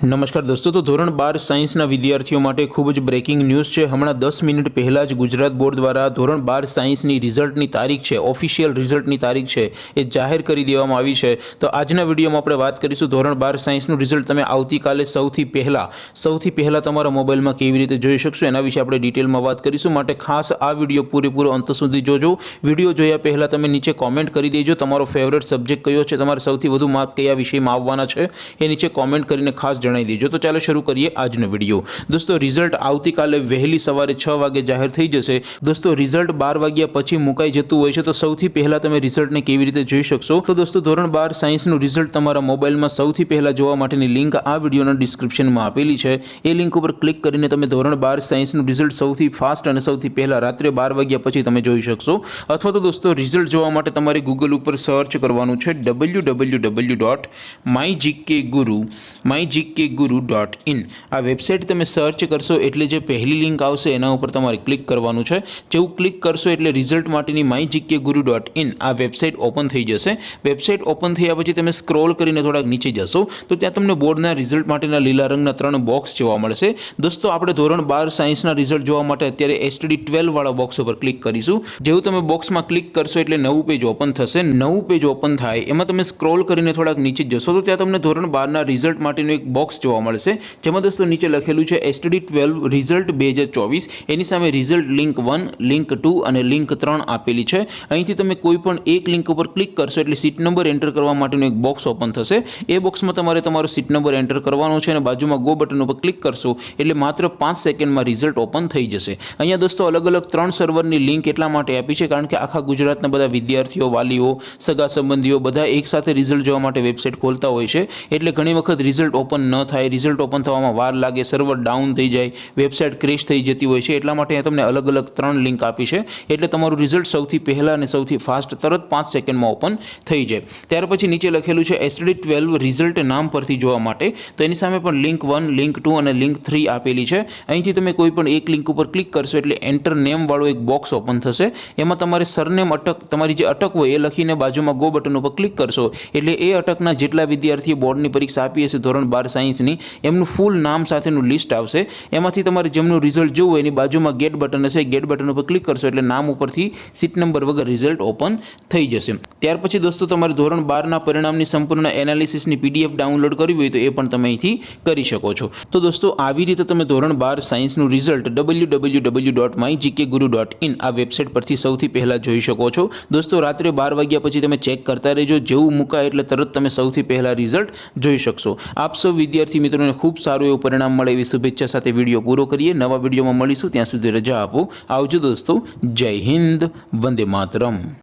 નમસ્કાર દોસ્તો, તો ધોરણ 12 સાયન્સના વિદ્યાર્થીઓ માટે ખૂબ જ બ્રેકિંગ ન્યૂઝ છે। હમણાં 10 મિનિટ પહેલાં જ ગુજરાત બોર્ડ દ્વારા ધોરણ 12 સાયન્સની રિઝલ્ટની તારીખ છે, ઓફિશિયલ રિઝલ્ટની તારીખ છે, એ જાહેર કરી દેવામાં આવી છે। તો આજના વિડીયોમાં આપણે વાત કરીશું ધોરણ 12 સાયન્સનું રિઝલ્ટ તમે આવતીકાલે સૌથી પહેલાં તમારા મોબાઈલમાં કેવી રીતે જોઈ શકશો એના વિશે આપણે ડિટેલમાં વાત કરીશું। માટે ખાસ આ વિડીયો પૂરેપૂરો અંત સુધી જોજો। વિડીયો જોયા પહેલાં તમે નીચે કોમેન્ટ કરી દેજો તમારો ફેવરેટ સબ્જેક્ટ કયો છે, તમારે સૌથી વધુ માર્ક કયા વિષયમાં આવવાના છે એ નીચે કોમેન્ટ કરીને ખાસ જણાવી દેજો। તો ચાલો શરૂ કરીએ આજનો વિડીયો। દોસ્તો, રિઝલ્ટ આવતીકાલે વહેલી સવારે 6 વાગે જાહેર થઈ જશે। દોસ્તો, રિઝલ્ટ 12 વાગ્યા પછી મુકાઈ જતું હોય છે, તો સૌથી પહેલાં તમે રિઝલ્ટને કેવી રીતે જોઈ શકશો? તો દોસ્તો, ધોરણ 12 સાયન્સનું રિઝલ્ટ તમારા મોબાઈલમાં સૌથી પહેલાં જોવા માટેની લિંક આ વિડીયોના ડિસ્ક્રિપ્શનમાં આપેલી છે। એ લિંક ઉપર ક્લિક કરીને તમે ધોરણ 12 સાયન્સનું રિઝલ્ટ સૌથી ફાસ્ટ અને સૌથી પહેલાં રાત્રે 12 વાગ્યા પછી તમે જોઈ શકશો। અથવા તો દોસ્તો, રિઝલ્ટ જોવા માટે તમારે ગૂગલ ઉપર સર્ચ કરવાનું છે www.mygkguru.in। આ વેબસાઇટ તમે સર્ચ કરશો એટલે જે પહેલી લિંક આવશે એના ઉપર તમારે ક્લિક કરવાનું છે। જેવું ક્લિક કરશો એટલે રિઝલ્ટ માટેની mygkguru.in આ વેબસાઇટ ઓપન થઈ જશે। વેબસાઇટ ઓપન થયા પછી તમે સ્ક્રોલ કરીને થોડાક નીચે જશો તો ત્યાં તમને બોર્ડના રિઝલ્ટ માટેના લીલા રંગના 3 બોક્સ જોવા મળશે। દોસ્તો, આપણે ધોરણ 12 સાયન્સના રિઝલ્ટ જોવા માટે અત્યારે STD 12 વાળા બોક્સ ઉપર ક્લિક કરીશું। જેવું તમે બોક્સમાં ક્લિક કરશો એટલે નવું પેજ ઓપન થશે। નવું પેજ ઓપન થાય એમાં તમે સ્ક્રોલ કરીને થોડાક નીચે જશો તો ત્યાં તમને ધોરણ 12ના રિઝલ્ટ માટેનું એક બોક્સ જોવા મળશે, જેમાં દોસ્તો નીચે લખેલું છે STD 12 રિઝલ્ટ 2024। એની સામે રિઝલ્ટ લિંક 1, લિંક 2 અને લિંક 3 આપેલી છે। અહીંથી તમે કોઈ પણ એક લિંક ઉપર ક્લિક કરશો એટલે સીટ નંબર એન્ટર કરવા માટેનું એક બોક્સ ઓપન થશે। એ બોક્સમાં તમારે તમારો સીટ નંબર એન્ટર કરવાનો છે અને બાજુમાં ગો બટન ઉપર ક્લિક કરશો એટલે માત્ર 5 સેકન્ડમાં રિઝલ્ટ ઓપન થઈ જશે। અહીંયા દોસ્તો અલગ અલગ 3 સર્વરની લિંક એટલા માટે આપી છે કારણ કે આખા ગુજરાતના બધા વિદ્યાર્થીઓ, વાલીઓ, સગા સંબંધીઓ બધા એકસાથે રિઝલ્ટ જોવા માટે વેબસાઇટ ખોલતા હોય છે। એટલે ઘણી વખત રિઝલ્ટ ઓપન ન થાય, રિઝલ્ટ ઓપન થવામાં વાર લાગે, સર્વર ડાઉન થઈ જાય, વેબસાઇટ ક્રેશ થઈ જતી હોય છે। એટલા માટે તમને અલગ અલગ 3 લિંક આપી છે એટલે તમારું રિઝલ્ટ સૌથી પહેલાં અને સૌથી ફાસ્ટ તરત 5 સેકન્ડમાં ઓપન થઈ જાય। ત્યાર પછી નીચે લખેલું છે STD 12 રિઝલ્ટ નામ પરથી જોવા માટે, તો એની સામે પણ લિંક 1, લિંક 2 અને લિંક 3 આપેલી છે। અહીંથી તમે કોઈ પણ એક લિંક ઉપર ક્લિક કરશો એટલે એન્ટર નેમ વાળો એક બોક્સ ઓપન થશે। એમાં તમારે સરનેમ તમારી જે અટક હોય એ લખીને બાજુમાં ગો બટન ઉપર ક્લિક કરશો એટલે એ અટકના જેટલા વિદ્યાર્થીઓ બોર્ડની પરીક્ષા આપી હશે ધોરણ 12 સાયન્સની એમનું ફૂલ નામ સાથેનું લિસ્ટ આવશે। એમાંથી તમારે જેમનું રિઝલ્ટ જોવું એની બાજુમાં ગેટ બટન હશે, ગેટ બટન ઉપર ક્લિક કરશો એટલે નામ ઉપરથી સીટ નંબર વગર રિઝલ્ટ ઓપન થઈ જશે। ત્યાર પછી દોસ્તો, તમારે ધોરણ 12ના પરિણામની સંપૂર્ણ એનાલિસિસની PDF ડાઉનલોડ કરવી હોય તો એ પણ તમે અહીંથી કરી શકો છો। તો દોસ્તો, આવી રીતે તમે ધોરણ 12 સાયન્સનું રિઝલ્ટ www.mygkguru.in આ વેબસાઇટ પરથી સૌથી પહેલાં જોઈ શકો છો। દોસ્તો, રાત્રે 12 વાગ્યા પછી તમે ચેક કરતા રહેજો, જેવું મુકાય એટલે તરત તમે સૌથી પહેલાં રિઝલ્ટ જોઈ શકશો। આપ સૌ વિદ્યાર્થી મિત્રોને ખૂબ સારું એવું પરિણામ મળે એવી શુભેચ્છા સાથે વિડીયો પૂરો કરીએ। નવા વિડીયોમાં મળીશું, ત્યાં સુધી રજા આપો। આવજો દોસ્તો, જય હિન્દ, વંદે માતરમ।